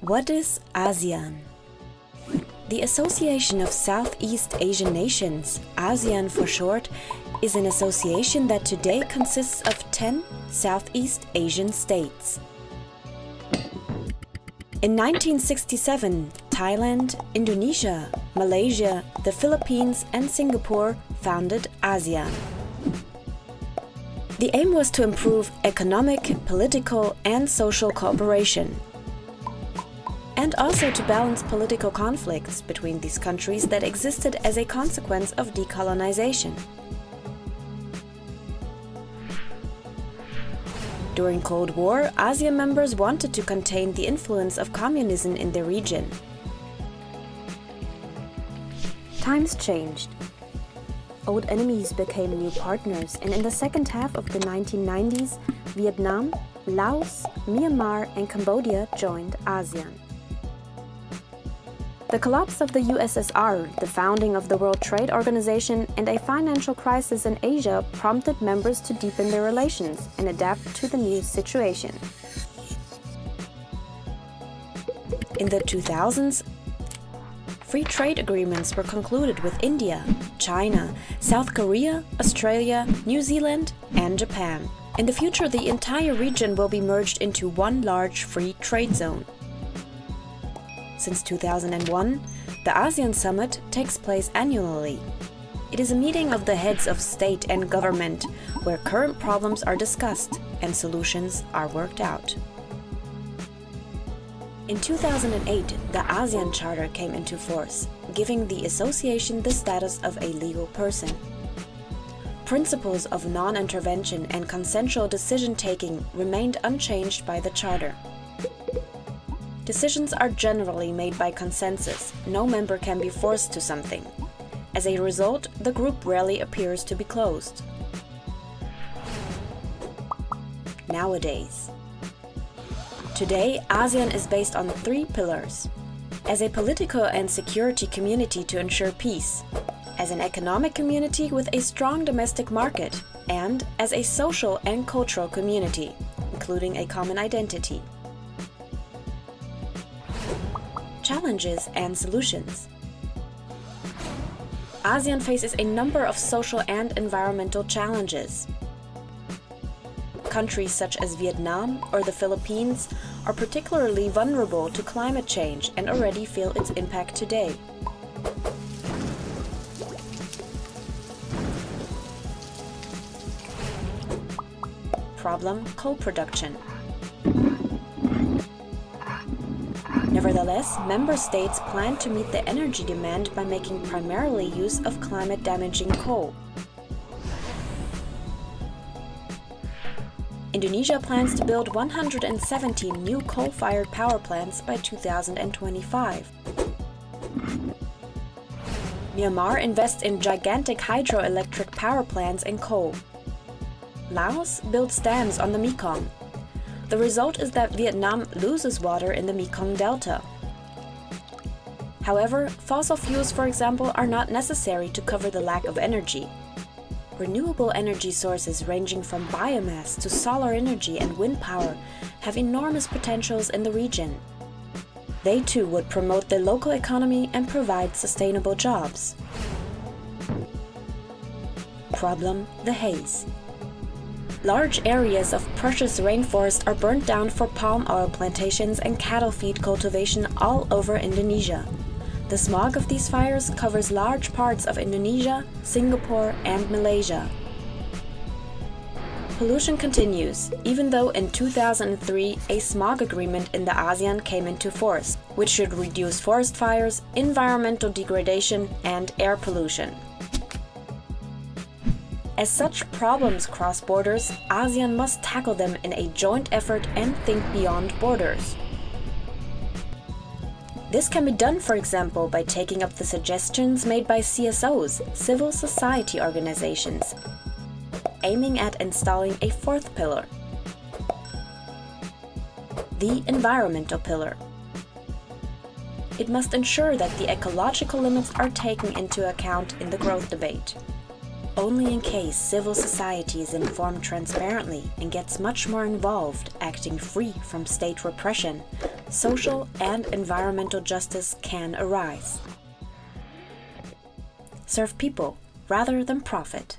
What is ASEAN? The Association of Southeast Asian Nations, ASEAN for short, is an association that today consists of 10 Southeast Asian states. In 1967, Thailand, Indonesia, Malaysia, the Philippines and Singapore founded ASEAN. The aim was to improve economic, political and social cooperation, and also to balance political conflicts between these countries that existed as a consequence of decolonization. During Cold War, ASEAN members wanted to contain the influence of communism in the region. Times changed. Old enemies became new partners, and in the second half of the 1990s, Vietnam, Laos, Myanmar and Cambodia joined ASEAN. The collapse of the USSR, the founding of the World Trade Organization, and a financial crisis in Asia prompted members to deepen their relations and adapt to the new situation. In the 2000s, free trade agreements were concluded with India, China, South Korea, Australia, New Zealand, and Japan. In the future, the entire region will be merged into one large free trade zone. Since 2001, the ASEAN Summit takes place annually. It is a meeting of the heads of state and government where current problems are discussed and solutions are worked out. In 2008, the ASEAN Charter came into force, giving the association the status of a legal person. Principles of non-intervention and consensual decision-taking remained unchanged by the Charter. Decisions are generally made by consensus. No member can be forced to something. As a result, the group rarely appears to be closed. Nowadays. Today, ASEAN is based on 3 pillars. As a political and security community to ensure peace, as an economic community with a strong domestic market, and as a social and cultural community, including a common identity. Challenges and solutions. ASEAN faces a number of social and environmental challenges. Countries such as Vietnam or the Philippines are particularly vulnerable to climate change and already feel its impact today. Problem: coal production. Nevertheless, member states plan to meet the energy demand by making primarily use of climate-damaging coal. Indonesia plans to build 117 new coal-fired power plants by 2025. Myanmar invests in gigantic hydroelectric power plants and coal. Laos builds dams on the Mekong. The result is that Vietnam loses water in the Mekong Delta. However, fossil fuels, for example, are not necessary to cover the lack of energy. Renewable energy sources ranging from biomass to solar energy and wind power have enormous potentials in the region. They too would promote the local economy and provide sustainable jobs. Problem: the haze. Large areas of precious rainforest are burnt down for palm oil plantations and cattle feed cultivation all over Indonesia. The smog of these fires covers large parts of Indonesia, Singapore, and Malaysia. Pollution continues, even though in 2003 a smog agreement in the ASEAN came into force, which should reduce forest fires, environmental degradation, and air pollution. As such problems cross borders, ASEAN must tackle them in a joint effort and think beyond borders. This can be done, for example, by taking up the suggestions made by CSOs, civil society organizations, aiming at installing a 4th pillar, the environmental pillar. It must ensure that the ecological limits are taken into account in the growth debate. Only in case civil society is informed transparently and gets much more involved, acting free from state repression, social and environmental justice can arise. Serve people rather than profit.